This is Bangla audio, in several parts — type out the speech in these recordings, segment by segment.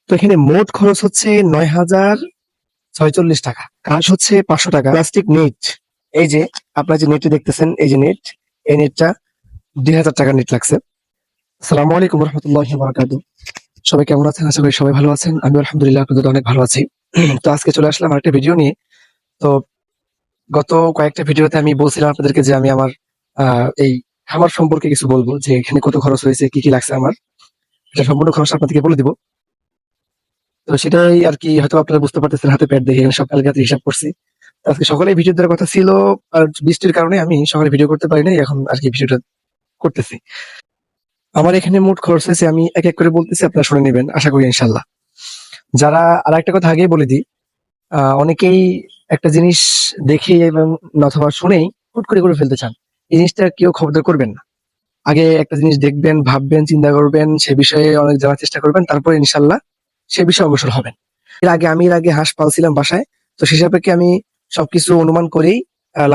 তো এখানে মোট খরচ হচ্ছে ৯,০৪৬ টাকা। কাজ হচ্ছে ৫০০ টাকা। প্লাস্টিক নেট, এই যে আপনারা যে নেটটি দেখতেছেন, এই যে নেট, এই নেটটা ২,০০০ টাকার নেট লাগছে। আসসালামু আলাইকুম রহমতুল্লাহি বারাকাতুহু। সবাই কেমন আছেন? আশা করি সবাই ভালো আছেন। আমি আলহামদুলিল্লাহ আপনাদের অনেক ভালো আছি। তো আজকে চলে আসলাম আরেকটা ভিডিও নিয়ে। তো গত কয়েকটা ভিডিওতে আমি বলছিলাম আপনাদেরকে যে আমি আমার এই খামার সম্পর্কে কিছু বলবো, যে এখানে কত খরচ হয়েছে, কি কি লাগছে আমার, এটা সম্পূর্ণ খরচ আপনাদেরকে বলে দিব। তো সেটাই আর কি, হয়তো আপনারা বুঝতে পারতেছেন হাতে প্যাড দেখে সব কালকে রাতে হিসাব করছি। তো আজকে সকালে ভিডিও দেওয়ার কথা ছিল, আর বৃষ্টির কারণে আমি সকালে ভিডিও করতে পারি নাই। এখন আর কি ভিডিওটা করতেছি। আমার এখানে মোট খরচ হয়েছে, আমি এক এক করে বলতেছি, আপনারা শুনে নেবেন আশা করি ইনশাল্লাহ। যারা, আর একটা কথা আগেই বলে দিই, অনেকেই একটা জিনিস দেখে এবং অথবা শুনেই হুট করে করে ফেলতে চান। এই জিনিসটা কেউ খবরদার করবেন না। আগে একটা জিনিস দেখবেন, ভাববেন, চিন্তা করবেন, সে বিষয়ে অনেক জানার চেষ্টা করবেন, তারপরে ইনশাল্লাহ সে বিষয়ে অগ্রসর হবেন। এর আগে হাঁস পালছিলাম বাসায়। তো সে হিসাবে আমি সবকিছু অনুমান করেই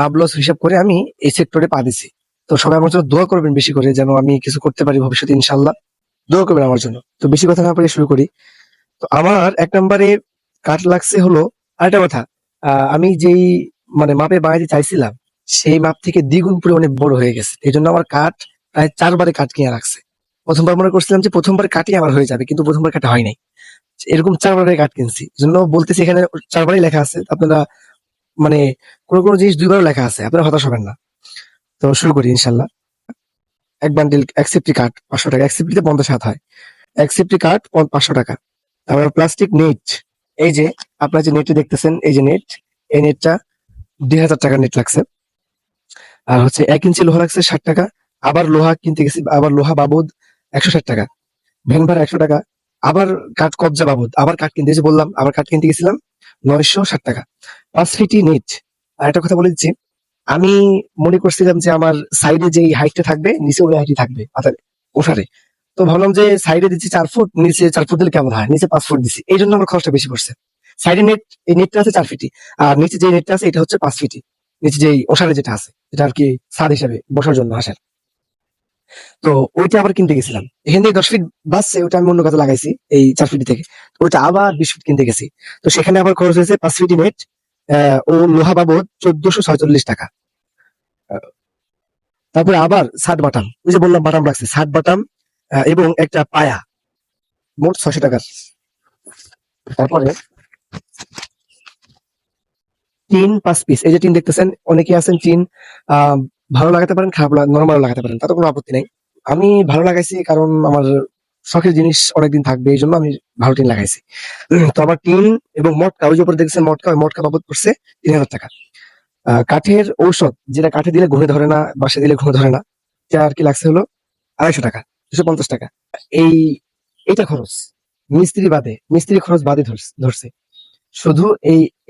লাভ লস হিসাব করে আমি এই সেক্টরে পা দিছি। তো সবাই আমার জন্য দোয়া করবেন বেশি করে, যেন আমি কিছু করতে পারি ভবিষ্যতে ইনশাল্লাহ। দোয়া করবেন আমার জন্য। তো বেশি কথা না বলে শুরু করি। তো আমার ১ নম্বরে কাঠ লাগছে হলো, আরেকটা কথা, আমি যেই মানে মাপে বানাইতে চাইছিলাম, সেই মাপ থেকে দ্বিগুণ পরিমাণে বড় হয়ে গেছে। এজন্য আমার কাঠ প্রায় ৪ বারে কাঠ কিনা লাগছে। ১ম বার মনে করছিলাম যে ১ম বার কাটই আমার হয়ে যাবে। কিন্তু ১ম বার কাটা হয় নাই। এরকম ৪ বারের কাঠ কিনছি। এজন্য বলতেছি, এখানে ৪ বারই লেখা আছে। আপনারা মানে কোন জিনিস ২ বারও লেখা আছে। আপনারা হতাশ হবেন না। তো শুরু করি ইনশাআল্লাহ। ১ বান্ডিল ১ সেফটি কাঠ ৳৫০০। ১ সেফটিতে ৫০ হাত হয়। ১ সেফটি কাঠ ৳৫০০। তারপরে প্লাস্টিক নেট, এই যে আপনারা যে নেটটি দেখতেছেন, এই যে নেট, এই নেটটা ২,০০০ টাকার নেট লাগছে। আর হচ্ছে ১ ইঞ্চি লোহা লাগছে ৳৬০। আবার লোহা কিনতে গেছি, আবার লোহা বাবদ ৳১৬০। ভ্যান ভাড়া ৳১০০। আবার কাঠ কবজা বাবদ আবার কাঠ কিনতে, এই যে বললাম আবার কাঠ কিনতে গেছিলাম ৳৯৬০। ৫ ফিটি নেট। আর একটা কথা বলে দিচ্ছি, আমি মনে করছিলাম যে আমার সাইডে যেই হাইটটা থাকবে, নিচে ওই হাইটই থাকবে মাথার ওঠারে। তো ভাবলাম যে সাইডে দিচ্ছি ৪ ফুট, নিচে ৪ ফুট দিলে কেমন হয়? নিচে ৫ ফুট দিছি। এইজন্য আমার খরচটা বেশি পড়ছে। সাইডে নেট, এই নেটটা আছে ৪ ফিটি। আর নিচে যে নেটটা আছে এটা হচ্ছে ৫ ফিটি। নিচে যেই ওঠারে যেটা আছে, এটা আরকি ছাদ হিসেবে বসার জন্য হাঁসের। তো ওইটা আবার কিনতে গেছিলাম। এখান থেকে ১০ ফিট বাঁচছে, ওটা আমি অন্য কাজে লাগাইছি এই ৪ ফিট থেকে। তো ওইটা আবার ২০ ফিট কিনতে গেছি। তো সেখানে আবার খরচ হয়েছে ৫ ফিটি নেট ও লোহা বাবদ ৳১৪৪৬। আ তারপরে আবার ছাদ বাটাম। ওই যে বললাম বাটাম রাখছি। ছাদ বাটাম এবং একটা পায়া। মোট ৳৬০০। তারপরে টিন ৫ পিস। এই যে টিন দেখতেছেন, অনেকেই আছেন টিন আ ভালো লাগাতে পারেন, খারাপ নরমালও লাগাতে পারেন। তাতে কোনো আপত্তি নাই। আমি ভালো লাগাইছি, কারণ আমার শখের জিনিস অনেকদিন থাকবে, এইজন্য আমি ভালো টিন লাগাইছি। তো আমার টিন এবং মটকা, ওই যে উপরে দেখছেন মটকা, ওই মটকা বাবদ পড়ছে ৳৩,০০০। কাঠের ঔষধ, যেটা কাঠে দিলে ঘুণে ধরে না, বাঁশে দিলে ঘুণে ধরে না, এটা আরকি লাগছে হলো ৳২৫০, ৳২৫০। এই এটা খরচ। মিস্ত্রি খরচ বাদে ধরছে। শুধু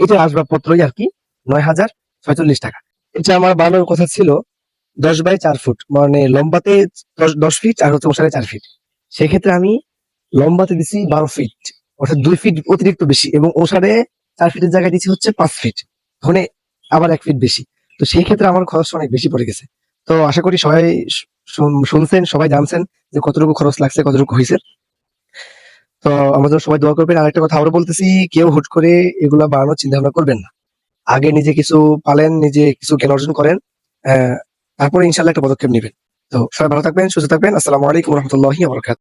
এটার আসবাবপত্রই আরকি ৳৯,০৪৬। এটা আমার বানানোর কথা ছিল ১০ বাই ৪ ফুট। মানে লম্বাতে ১০ ফিট আর হচ্ছে ওসারে ৪ ফিট। সেক্ষেত্রে আমি লম্বাতে দিছি ১২ ফিট। অর্থাৎ ২ ফিট অতিরিক্ত বেশি, এবং ওসারে ৪ ফিটের জায়গায় দিছি হচ্ছে ৫ ফিট। ওখানে আবার ১ ফিট বেশি। তো সেই ক্ষেত্রে আমার খরচটা অনেক বেশি পড়ে গেছে। তো আশা করি সবাই শুনছেন, সবাই জানছেন যে কতটুকু খরচ লাগছে, কতটুকু হইছে। তো আমার জন্য সবাই দোয়া করবেন। আরেকটা কথা আবারও বলতেছি, কেউ হুট করে এগুলা বানানোর চিন্তা ভাবনা করবেন না। আগে নিজে কিছু পালেন, নিজে কিছু জ্ঞান অর্জন করেন। তারপরে ইনশাআল্লাহ একটা পদক্ষেপ নিবেন। তো সবাই ভালো থাকবেন, সুস্থ থাকবেন। আসসালামু আলাইকুম ওয়া রাহমাতুল্লাহি ওয়া বারাকাতুহু।